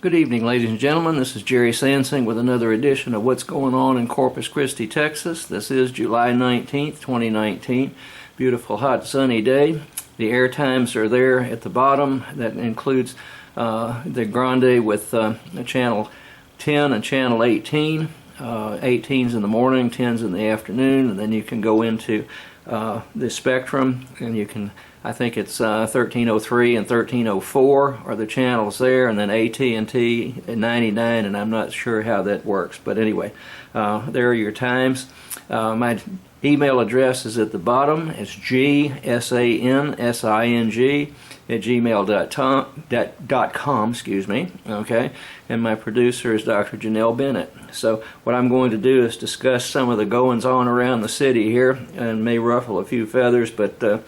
Good evening, ladies and gentlemen. This is Jerry Sansing with another edition of What's Going On in Corpus Christi, Texas. This is July 19th, 2019. Beautiful, hot, sunny day. The air times are there at the bottom. That includes the Grande with channel 10 and channel 18. 18's in the morning, 10's in the afternoon, and then you can go into the spectrum, and you can, I think it's 1303 and 1304 are the channels there, and then AT&T at 99, and I'm not sure how that works, but anyway, there are your times. My email address is at the bottom. It's gsansing@gmail.com, excuse me, okay, and my producer is Dr. Janelle Bennett. So what I'm going to do is discuss some of the goings on around the city here, and may ruffle a few feathers, but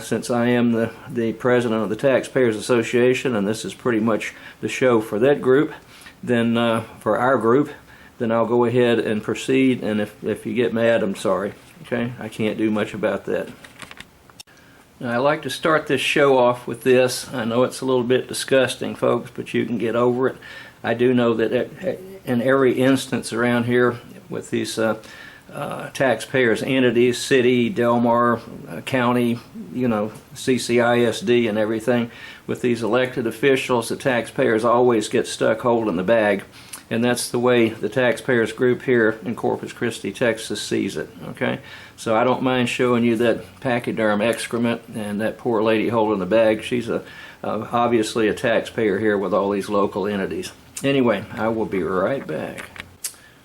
since I am the president of the Taxpayers Association, and this is pretty much the show for that group, then for our group, then I'll go ahead and proceed, and if you get mad, I'm sorry. Okay, I can't do much about that. Now, I like to start this show off with this. I know it's a little bit disgusting, folks, but you can get over it. I do know that in every instance around here with these taxpayers entities, city, Delmar, county, you know, CCISD and everything, with these elected officials, the taxpayers always get stuck holding the bag. And that's the way the taxpayers group here in Corpus Christi, Texas sees it, okay? So I don't mind showing you that pachyderm excrement and that poor lady holding the bag. She's obviously a taxpayer here with all these local entities. Anyway, I will be right back.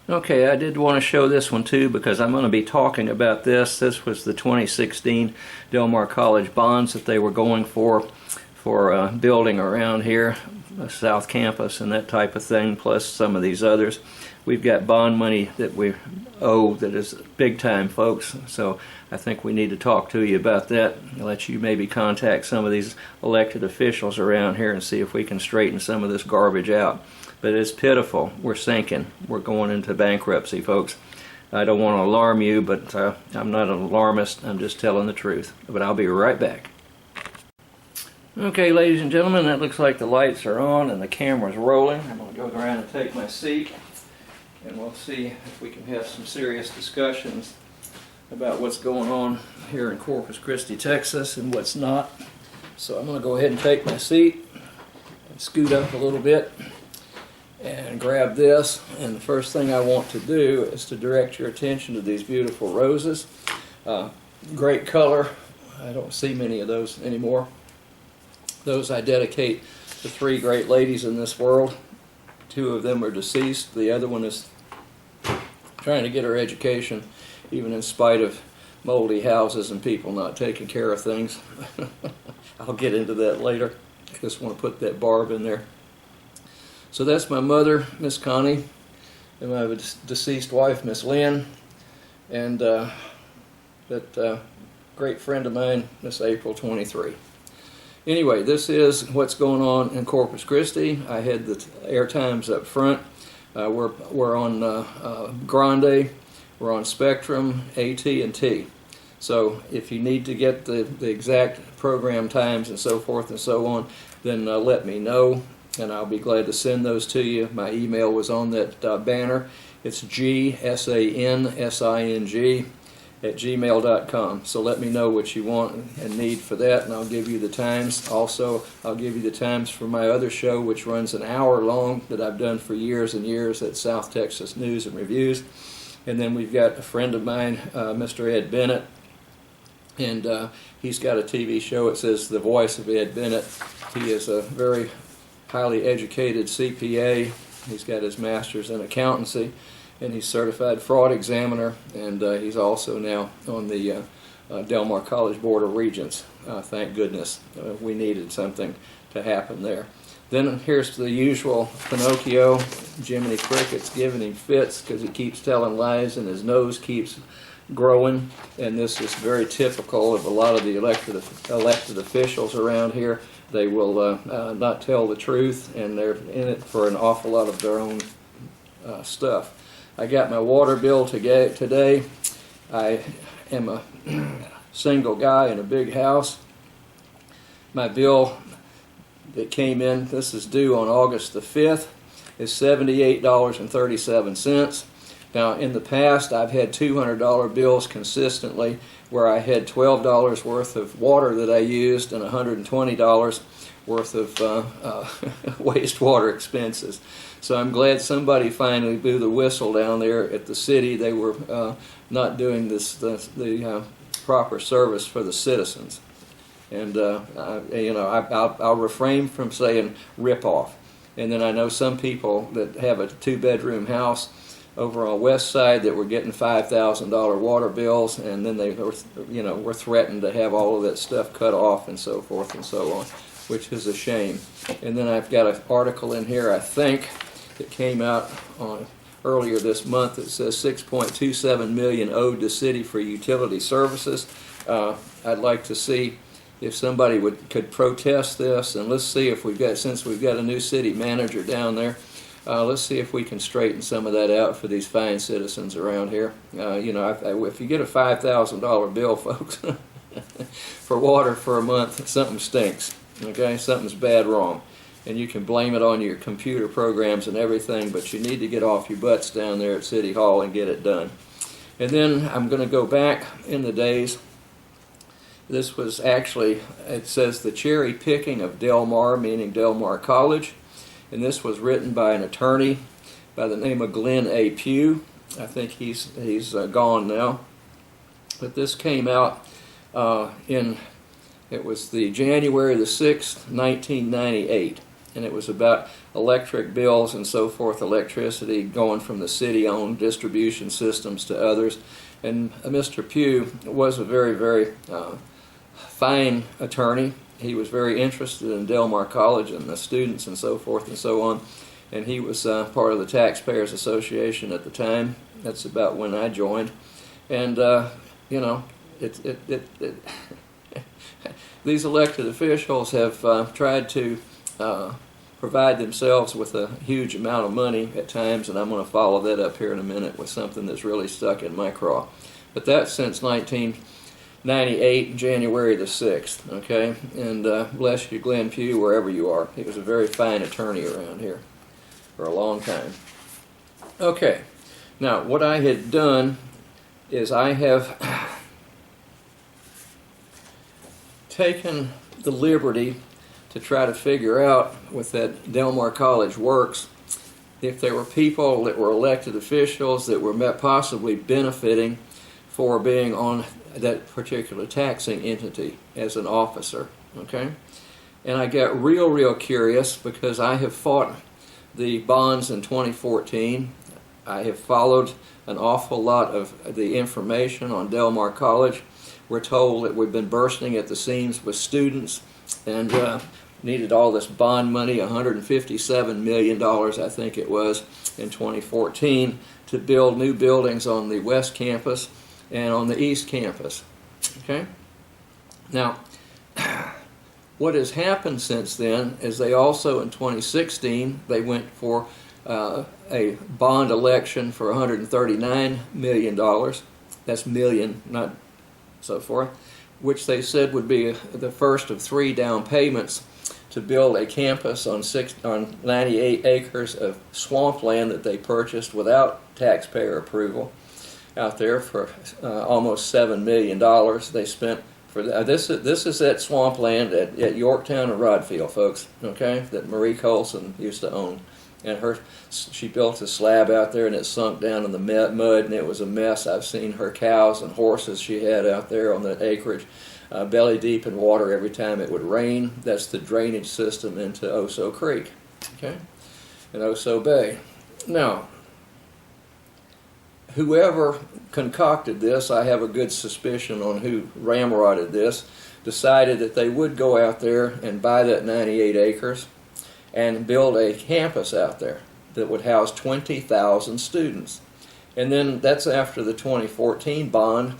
Okay, I did want to show this one too because I'm going to be talking about this. This was the 2016 Delmar College bonds that they were going for building around here, South Campus and that type of thing, plus some of these others. We've got bond money that we owe that is big time, folks, so I think we need to talk to you about that. I'll let you maybe contact some of these elected officials around here and see if we can straighten some of this garbage out. But it's pitiful. We're sinking. We're going into bankruptcy, folks. I don't want to alarm you, but I'm not an alarmist. I'm just telling the truth. But I'll be right back. Okay, ladies and gentlemen, that looks like the lights are on and the camera's rolling. I'm going to go around and take my seat, and we'll see if we can have some serious discussions about what's going on here in Corpus Christi, Texas, and what's not. So I'm going to go ahead and take my seat and scoot up a little bit and grab this. And the first thing I want to do is to direct your attention to these beautiful roses. Great color. I don't see many of those anymore. Those I dedicate to three great ladies in this world. Two of them are deceased. The other one is trying to get her education, even in spite of moldy houses and people not taking care of things. I'll get into that later. I just want to put that barb in there. So that's my mother, Miss Connie, and my deceased wife, Miss Lynn, and that great friend of mine, Miss April 23. Anyway, this is what's going on in Corpus Christi. I had the air times up front. We're on Grande, we're on Spectrum, AT&T. So if you need to get the exact program times and so forth and so on, then let me know, and I'll be glad to send those to you. My email was on that banner. It's gsansing@gmail.com. So let me know what you want and need for that, and I'll give you the times. Also, I'll give you the times for my other show, which runs an hour long, that I've done for years and years at South Texas News and Reviews. And then we've got a friend of mine, Mr. Ed Bennett, and he's got a TV show. It says The Voice of Ed Bennett. He is a very highly educated CPA. He's got his master's in accountancy, and he's certified fraud examiner, and he's also now on the Delmar College Board of Regents. Thank goodness. We needed something to happen there. Then here's the usual Pinocchio. Jiminy Cricket's giving him fits because he keeps telling lies and his nose keeps growing, and this is very typical of a lot of the elected officials around here. They will not tell the truth, and they're in it for an awful lot of their own stuff. I got my water bill today. I am a single guy in a big house. My bill that came in, this is due on August the 5th, is $78.37. Now, in the past, I've had $200 bills consistently where I had $12 worth of water that I used and $120 worth of wastewater expenses. So I'm glad somebody finally blew the whistle down there at the city. They were not doing the proper service for the citizens. And I'll refrain from saying rip off. And then I know some people that have a 2-bedroom house over on West Side that were getting $5,000 water bills, and then they were threatened to have all of that stuff cut off and so forth and so on, which is a shame. And then I've got an article in here, I think, that came out earlier this month that says $6.27 million owed to city for utility services. I'd like to see if somebody could protest this, and let's see if since we've got a new city manager down there, let's see if we can straighten some of that out for these fine citizens around here. If you get a $5,000 bill, folks, for water for a month, something stinks. Okay, something's bad wrong, and you can blame it on your computer programs and everything, but you need to get off your butts down there at City Hall and get it done. And then I'm going to go back in the days. This was actually, it says the cherry picking of Del Mar, meaning Del Mar College. And this was written by an attorney by the name of Glenn A. Pugh. I think he's gone now. But this came out it was the January the 6th, 1998. And it was about electric bills and so forth, electricity going from the city-owned distribution systems to others. And Mr. Pugh was a very, very fine attorney. He was very interested in Del Mar College and the students and so forth and so on. And he was part of the Taxpayers Association at the time. That's about when I joined. And, these elected officials have tried to provide themselves with a huge amount of money at times, and I'm going to follow that up here in a minute with something that's really stuck in my craw. But that's since 1998, January the 6th, okay? And bless you, Glenn Pugh, wherever you are. He was a very fine attorney around here for a long time. Okay, now what I had done is I have taken the liberty to try to figure out with that Del Mar College Works if there were people that were elected officials that were possibly benefiting for being on that particular taxing entity as an officer, okay? And I got real curious because I have fought the bonds in 2014. I have followed an awful lot of the information on Del Mar College. We're told that we've been bursting at the seams with students and needed all this bond money, $157 million, I think it was, in 2014, to build new buildings on the West Campus and on the East Campus. Okay? Now, what has happened since then is they also, in 2016, they went for a bond election for $139 million. That's million, not so forth, which they said would be the first of 3 down payments to build a campus on 98 acres of swampland that they purchased without taxpayer approval out there for almost $7 million. They spent for this is that swampland at Yorktown and Rodfield, folks, okay, that Marie Colson used to own. And she built a slab out there and it sunk down in the mud and it was a mess. I've seen her cows and horses she had out there on that acreage belly deep in water every time it would rain. That's the drainage system into Oso Creek, okay, and Oso Bay. Now, whoever concocted this, I have a good suspicion on who ramrodded this, decided that they would go out there and buy that 98 acres and build a campus out there that would house 20,000 students. And then that's after the 2014 bond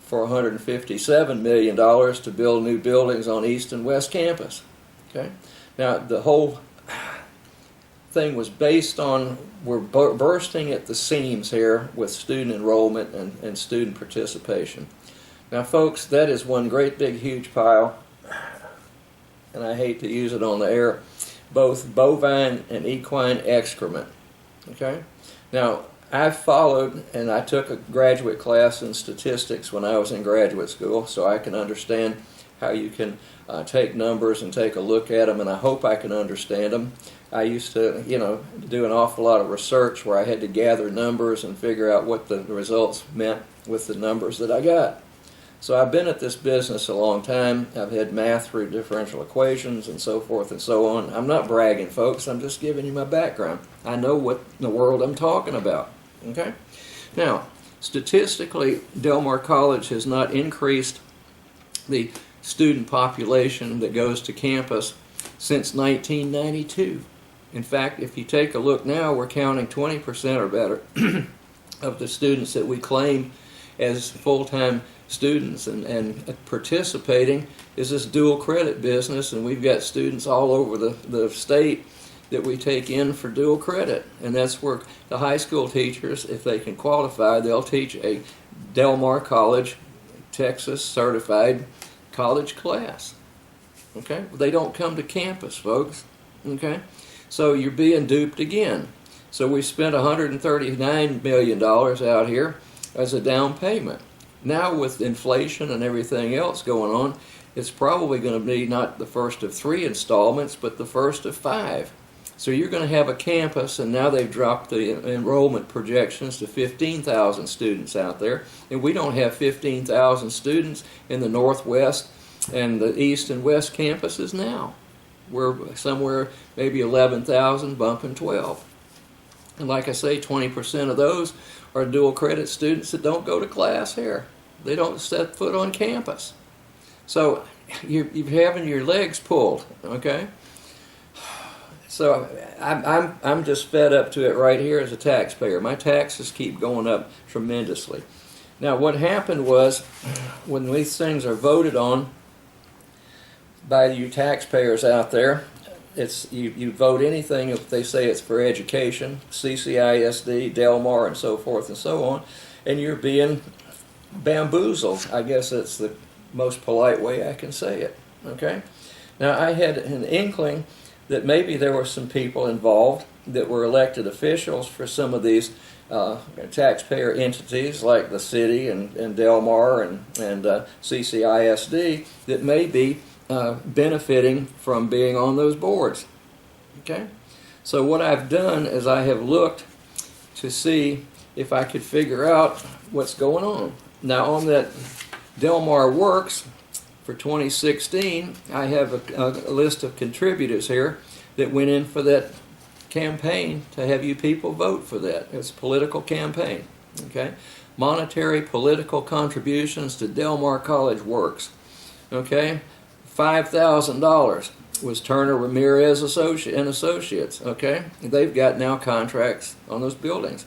for $157 million to build new buildings on East and West Campus. Okay? Now, the whole thing was based on, we're bursting at the seams here with student enrollment and student participation. Now, folks, that is one great big huge pile and I hate to use it on the air, both bovine and equine excrement. Okay? Now, I've followed, and I took a graduate class in statistics when I was in graduate school, so I can understand how you can take numbers and take a look at them, and I hope I can understand them. I used to, do an awful lot of research where I had to gather numbers and figure out what the results meant with the numbers that I got. So I've been at this business a long time. I've had math through differential equations and so forth and so on. I'm not bragging, folks. I'm just giving you my background. I know what in the world I'm talking about. Okay? Now, statistically, Del Mar College has not increased the student population that goes to campus since 1992. In fact, if you take a look now, we're counting 20% or better of the students that we claim as full-time students, and participating is this dual credit business, and we've got students all over the state that we take in for dual credit, and that's where the high school teachers, if they can qualify, they'll teach a Del Mar College, Texas certified college class. Okay? They don't come to campus, folks. Okay? So you're being duped again. So we spent $139 million out here as a down payment. Now with inflation and everything else going on, it's probably going to be not the first of 3 installments, but the first of 5. So you're going to have a campus, and now they've dropped the enrollment projections to 15,000 students out there. And we don't have 15,000 students in the Northwest and the East and West campuses now. We're somewhere maybe 11,000, bumping 12. And like I say, 20% of those are dual credit students that don't go to class here. They don't set foot on campus. So you're having your legs pulled, okay? So I'm just fed up to it right here as a taxpayer. My taxes keep going up tremendously. Now what happened was, when these things are voted on by you taxpayers out there, it's you vote anything if they say it's for education, CCISD, Del Mar, and so forth and so on, and you're being bamboozled. I guess that's the most polite way I can say it. Okay? Now I had an inkling that maybe there were some people involved that were elected officials for some of these taxpayer entities like the city and Del Mar and CCISD that may be benefiting from being on those boards. Okay? So what I've done is I have looked to see if I could figure out what's going on. Now on that Del Mar Works for 2016, I have a list of contributors here that went in for that campaign to have you people vote for that. It's a political campaign. Okay? Monetary political contributions to Del Mar College Works. Okay? $5,000 was Turner Ramirez and Associates. Okay? They've got now contracts on those buildings.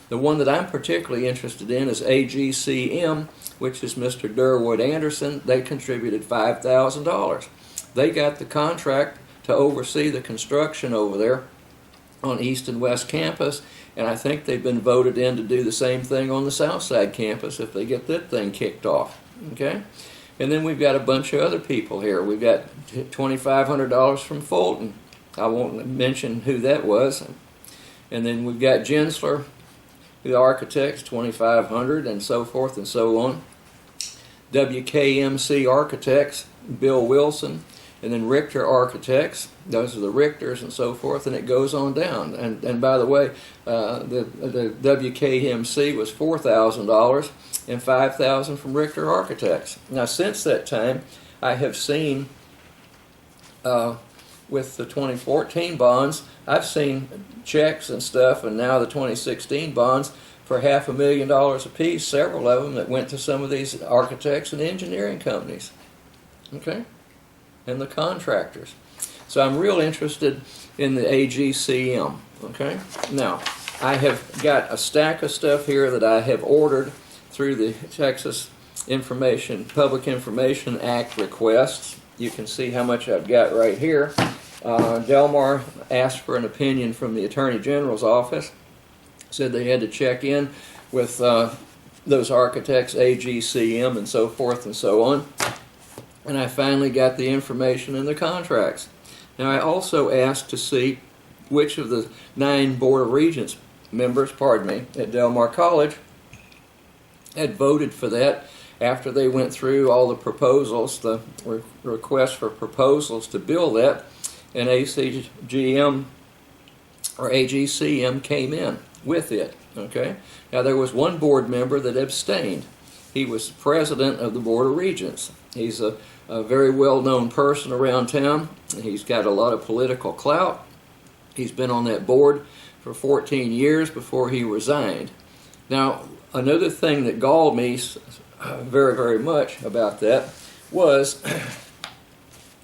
The one that I'm particularly interested in is AGCM, which is Mr. Durwood Anderson. They contributed $5,000. They got the contract to oversee the construction over there on East and West Campus, and I think they've been voted in to do the same thing on the South Side Campus if they get that thing kicked off. Okay? And then we've got a bunch of other people here. We've got $2,500 from Fulton. I won't mention who that was. And then we've got Gensler, the architects, $2,500, and so forth and so on. WKMC Architects, Bill Wilson, and then Richter Architects. Those are the Richters and so forth, and it goes on down. And by the way, the WKMC was $4,000 and $5,000 from Richter Architects. Now, since that time, I have seen with the 2014 bonds, I've seen checks and stuff, and now the 2016 bonds for $500,000 apiece, several of them that went to some of these architects and engineering companies. Okay? And the contractors. So I'm real interested in the AGCM. Okay? Now, I have got a stack of stuff here that I have ordered through the Texas Public Information Act requests. You can see how much I've got right here. Del Mar asked for an opinion from the Attorney General's office. Said they had to check in with those architects, AGCM, and so forth and so on. and I finally got the information in the contracts. Now, I also asked to see which of the 9 Board of Regents members, at Del Mar College had voted for that after they went through all the proposals, the request for proposals to build that, and ACGM or AGCM came in with it. Okay. Now, there was one board member that abstained. He was president of the Board of Regents. He's a very well-known person around town. He's got a lot of political clout. He's been on that board for 14 years before he resigned. Now, another thing that galled me very, very much about that was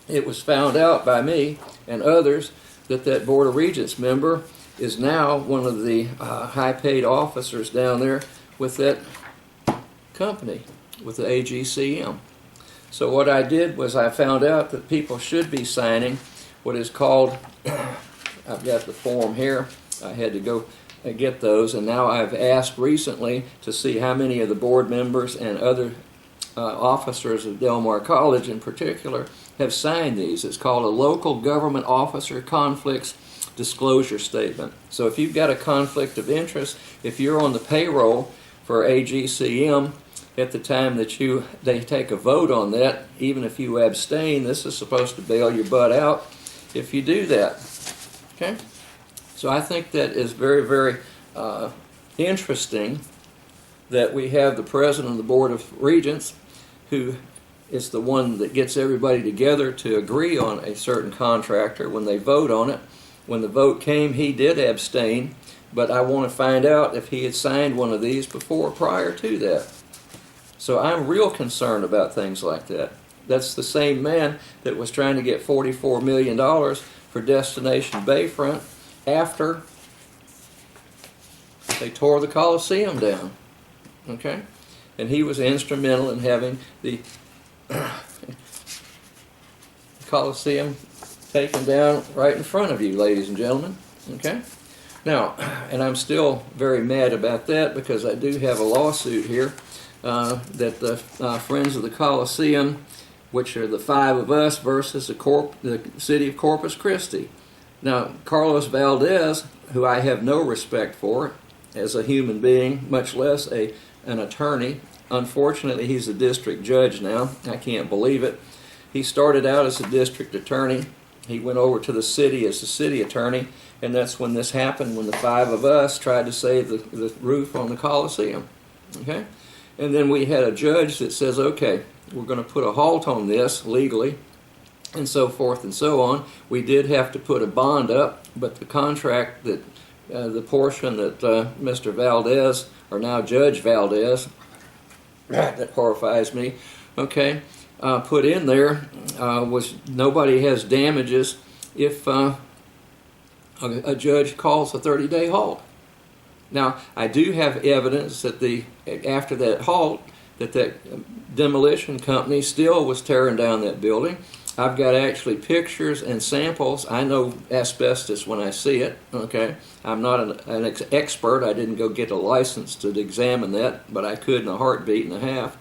it was found out by me and others that that Board of Regents member is now one of the high-paid officers down there with that company, with the AGCM. So what I did was I found out that people should be signing what is called, I've got the form here, I had to go get those, and now I've asked recently to see how many of the board members and other officers of Del Mar College in particular have signed these. It's called a Local Government Officer Conflicts Disclosure Statement. So if you've got a conflict of interest, if you're on the payroll for AGCM at the time that they take a vote on that, even if you abstain, this is supposed to bail your butt out if you do that. Okay? So I think that is very, very interesting that we have the president of the Board of Regents, who is the one that gets everybody together to agree on a certain contractor when they vote on it. When the vote came, he did abstain, but I want to find out if he had signed one of these before or prior to that. So I'm real concerned about things like that. That's the same man that was trying to get $44 million for Destination Bayfront after they tore the Coliseum down. Okay? And he was instrumental in having the Coliseum taken down right in front of you, ladies and gentlemen. Okay? Now, and I'm still very mad about that because I do have a lawsuit here that the Friends of the Coliseum, which are the 5 of us versus the city of Corpus Christi. Now, Carlos Valdez, who I have no respect for as a human being, much less an attorney. Unfortunately, he's a district judge now. I can't believe it. He started out as a district attorney. He went over to the city as the city attorney, and that's when this happened, when the 5 of us tried to save the roof on the Coliseum. Okay? And then we had a judge that says, okay, we're going to put a halt on this legally, and so forth and so on. We did have to put a bond up, but the contract that the portion that Mr. Valdez, or now Judge Valdez, that horrifies me, okay, put in there was nobody has damages if a judge calls a 30-day halt. Now, I do have evidence that after that halt, that demolition company still was tearing down that building. I've got actually pictures and samples. I know asbestos when I see it, okay? I'm not an expert. I didn't go get a license to examine that, but I could in a heartbeat and a half.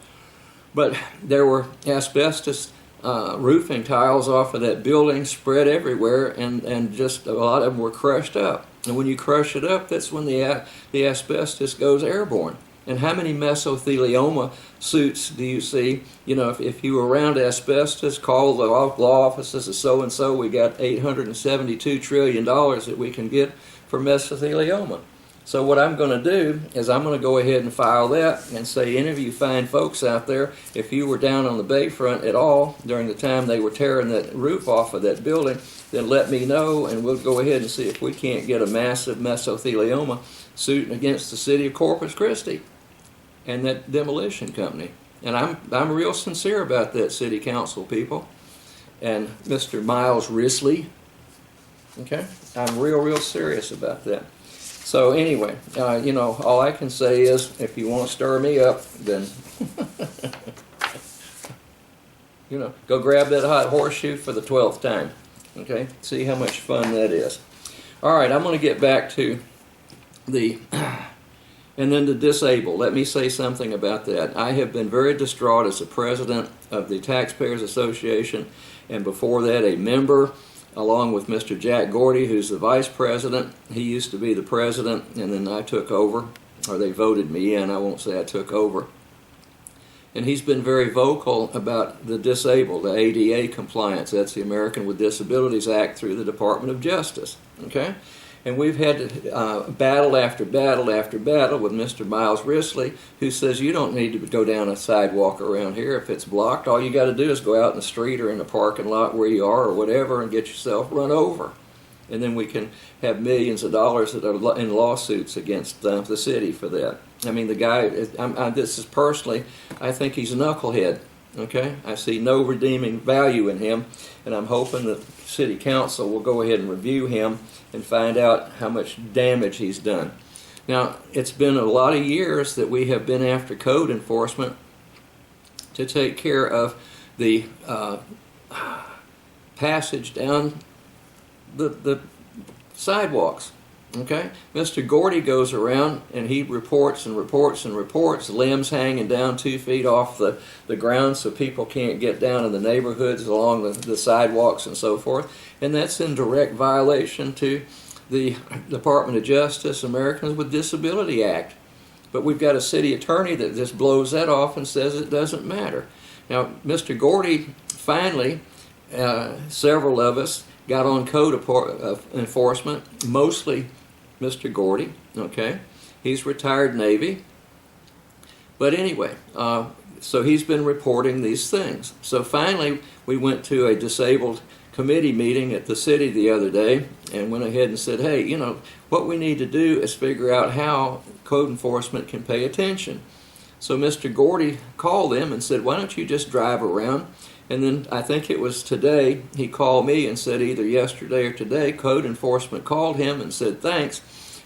But there were asbestos roofing tiles off of that building spread everywhere, and just a lot of them were crushed up. And when you crush it up, that's when the asbestos goes airborne. And how many mesothelioma suits do you see? You know, if you were around asbestos, call the law offices of so-and-so. We got $872 trillion that we can get for mesothelioma. So what I'm going to do is I'm going to go ahead and file that and say, any of you fine folks out there, if you were down on the bayfront at all during the time they were tearing that roof off of that building, then let me know, and we'll go ahead and see if we can't get a massive mesothelioma suit against the city of Corpus Christi and that demolition company. And I'm real sincere about that, city council people and Mr. Miles Risley. Okay, I'm real serious about that. So anyway, you know, all I can say is, if you want to stir me up, then you know, go grab that hot horseshoe for the 12th time. Okay, see how much fun that is. All right, I'm going to get back to the And then the disabled. Let me say something about that. I have been very distraught as the president of the Taxpayers Association, and before that a member, along with Mr. Jack Gordy, who's the vice president. He used to be the president, and then I took over, or they voted me in. I won't say I took over. And he's been very vocal about the disabled, the ADA compliance. That's the American with Disabilities Act through the Department of Justice. Okay? And we've had battle after battle after battle with Mr. Miles Risley, who says you don't need to go down a sidewalk around here if it's blocked. All you got to do is go out in the street or in the parking lot where you are or whatever and get yourself run over. And then we can have millions of dollars that are in lawsuits against the city for that. I mean, the guy, this is personally, I think he's a knucklehead. Okay? I see no redeeming value in him, and I'm hoping that the city council will go ahead and review him and find out how much damage he's done. Now, it's been a lot of years that we have been after code enforcement to take care of the passage down the sidewalks. Okay? Mr. Gordy goes around and he reports and reports and reports, limbs hanging down 2 feet off the ground so people can't get down in the neighborhoods along the sidewalks and so forth. And that's in direct violation to the Department of Justice, Americans with Disability Act. But we've got a city attorney that just blows that off and says it doesn't matter. Now, Mr. Gordy, finally, several of us got on code enforcement, mostly Mr. Gordy, okay? He's retired Navy. But anyway, so he's been reporting these things. So finally, we went to a disabled committee meeting at the city the other day and went ahead and said, hey, you know, what we need to do is figure out how code enforcement can pay attention. So Mr. Gordy called them and said, why don't you just drive around? And then I think it was today, he called me and said either yesterday or today, code enforcement called him and said, thanks,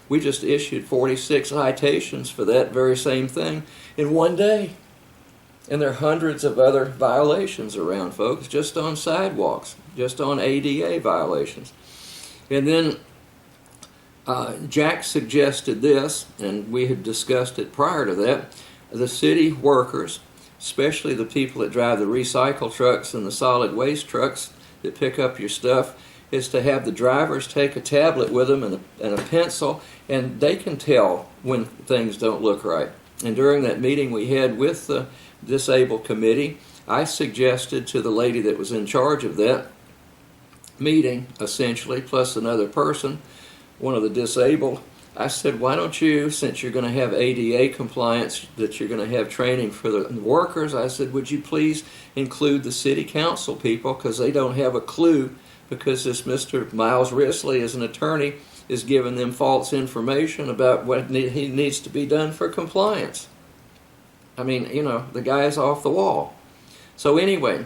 we just issued 46 citations for that very same thing in one day. And there are hundreds of other violations around, folks, just on sidewalks, just on ADA violations. And then Jack suggested this, and we had discussed it prior to that, the city workers, especially the people that drive the recycle trucks and the solid waste trucks that pick up your stuff, is to have the drivers take a tablet with them and a pencil, and they can tell when things don't look right. And during that meeting we had with the disabled committee, I suggested to the lady that was in charge of that meeting, essentially, plus another person, one of the disabled, I said, why don't you, since you're going to have ADA compliance, that you're going to have training for the workers, I said, would you please include the city council people, because they don't have a clue, because this Mr. Miles Risley, as an attorney, is giving them false information about what he needs to be done for compliance. I mean, you know, the guy's off the wall. So anyway,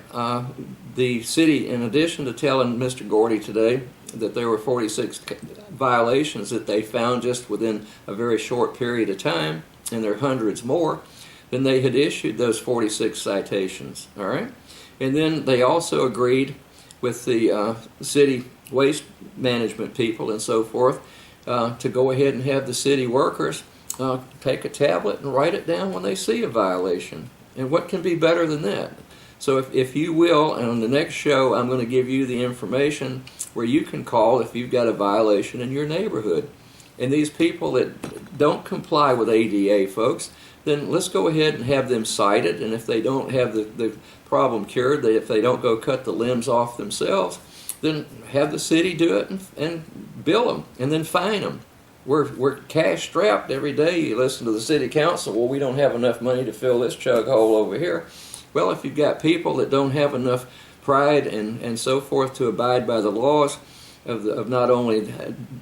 the city, in addition to telling Mr. Gordy today that there were 46 violations that they found just within a very short period of time, and there are hundreds more, then they had issued those 46 citations, all right? And then they also agreed with the city waste management people and so forth to go ahead and have the city workers take a tablet and write it down when they see a violation. And what can be better than that? So if you will, and on the next show I'm going to give you the information where you can call if you've got a violation in your neighborhood. And these people that don't comply with ADA, folks, then let's go ahead and have them cited, and if they don't have the problem cured, if they don't go cut the limbs off themselves, then have the city do it and bill them and then fine them. We're cash strapped every day. You listen to the city council, well, we don't have enough money to fill this chug hole over here. Well, if you've got people that don't have enough pride and so forth to abide by the laws of not only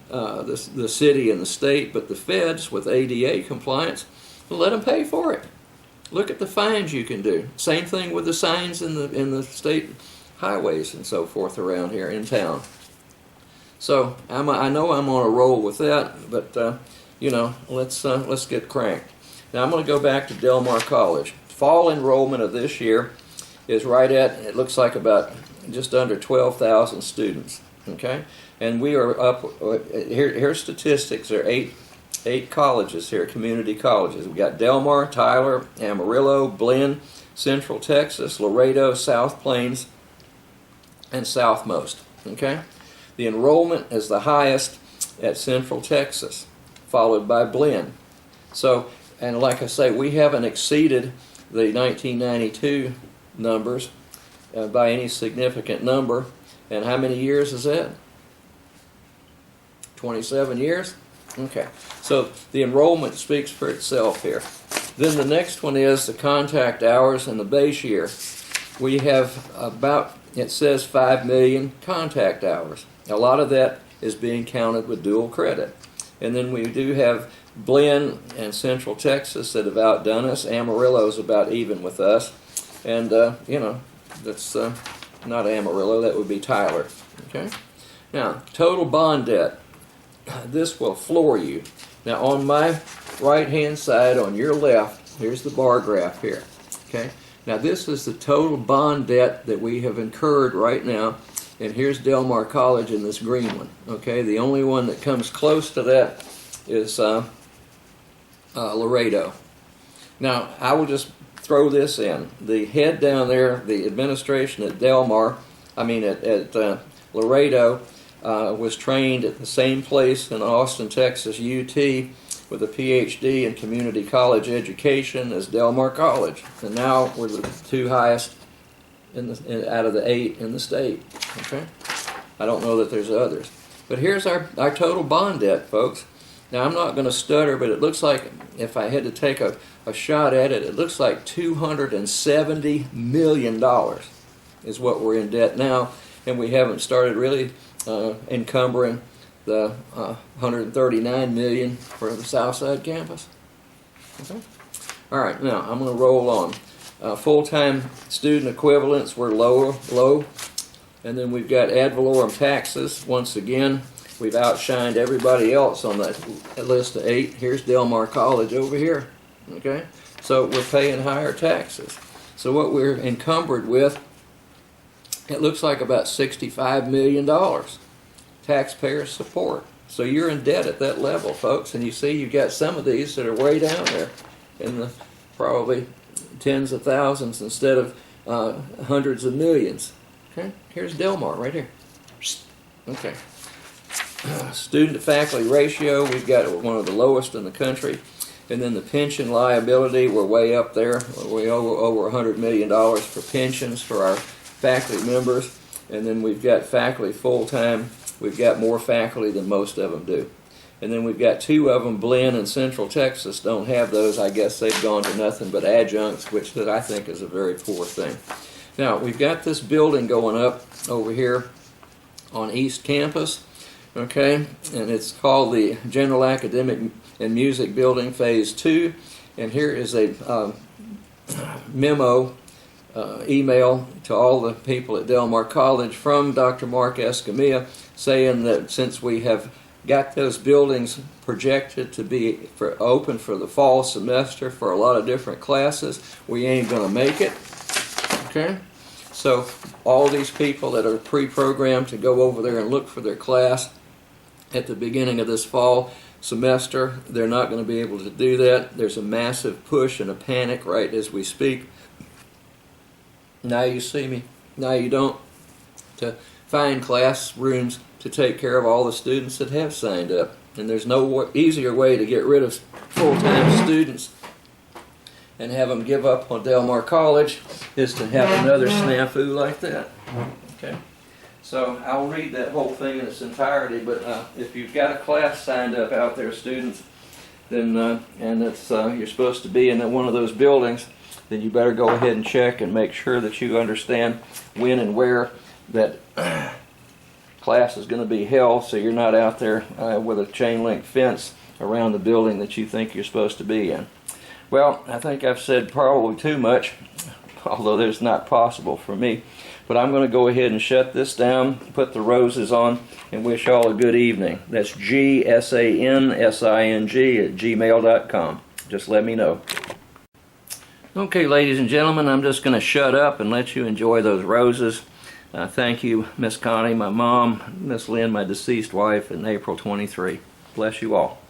the city and the state, but the feds with ADA compliance, well, let them pay for it. Look at the fines you can do. Same thing with the signs in the state highways and so forth around here in town. So I know I'm on a roll with that, but you know, let's get cranked. Now I'm going to go back to Del Mar College. Fall enrollment of this year is right at, it looks like about just under 12,000 students. Okay, and we are up. Here's statistics. There are 8 8 colleges here, community colleges. We've got Delmar, Tyler, Amarillo, Blinn, Central Texas, Laredo, South Plains, and Southmost. Okay? The enrollment is the highest at Central Texas, followed by Blinn. So, and like I say, we haven't exceeded the 1992 numbers by any significant number. And how many years is that? 27 years? Okay. So the enrollment speaks for itself here. Then the next one is the contact hours and the base year. We have about, it says 5 million contact hours. A lot of that is being counted with dual credit. And then we do have Blinn and Central Texas that have outdone us. Amarillo's about even with us. And, you know, that's not Amarillo, that would be Tyler. Okay? Now, total bond debt. This will floor you. Now, on my right-hand side, on your left, here's the bar graph here. Okay? Now, this is the total bond debt that we have incurred right now. And here's Delmar College in this green one. Okay? The only one that comes close to that is Laredo. Now, I will just throw this in. The head down there, the administration at Laredo, was trained at the same place in Austin, Texas, UT, with a PhD in community college education as Delmar College. And now we're the 2 highest out of the 8 in the state. Okay? I don't know that there's others. But here's our total bond debt, folks. Now, I'm not going to stutter, but it looks like, if I had to take a shot at it, it looks like $270 million is what we're in debt now, and we haven't started really encumbering the $139 million for the Southside campus. Okay? All right, now I'm going to roll on. Full-time student equivalents were low, and then we've got ad valorem taxes. Once again, we've outshined everybody else on that list of 8. Here's Delmar College over here. Okay? So we're paying higher taxes. So what we're encumbered with, it looks like about $65 million taxpayer support. So you're in debt at that level, folks. And you see you've got some of these that are way down there in the probably tens of thousands instead of hundreds of millions. Okay? Here's Delmar right here. Okay. Student to faculty ratio, we've got one of the lowest in the country. And then the pension liability, we're way up there. We owe over $100 million for pensions for our faculty members. And then we've got faculty full-time. We've got more faculty than most of them do. And then we've got 2 of them, Blinn and Central Texas, don't have those. I guess they've gone to nothing but adjuncts, which that I think is a very poor thing. Now, we've got this building going up over here on East Campus. Okay, and it's called the General Academic and Music Building Phase 2. And here is a memo, email to all the people at Delmar College from Dr. Mark Escamilla saying that since we have got those buildings projected to be open for the fall semester for a lot of different classes, we ain't going to make it. Okay? So all these people that are pre-programmed to go over there and look for their class at the beginning of this fall semester, they're not going to be able to do that. There's a massive push and a panic right as we speak. Now you see me, now you don't, to find classrooms to take care of all the students that have signed up. And there's no easier way to get rid of full-time students and have them give up on Delmar College is to have another snafu like that. Okay. So I'll read that whole thing in its entirety, but if you've got a class signed up out there, students, then and it's you're supposed to be in one of those buildings, then you better go ahead and check and make sure that you understand when and where that class is going to be held, so you're not out there with a chain link fence around the building that you think you're supposed to be in. Well, I think I've said probably too much, although there's not possible for me. But I'm going to go ahead and shut this down, put the roses on, and wish all a good evening. That's GSANSING@gmail.com. Just let me know. Okay, ladies and gentlemen, I'm just going to shut up and let you enjoy those roses. Thank you, Miss Connie, my mom, Miss Lynn, my deceased wife, and April 23. Bless you all.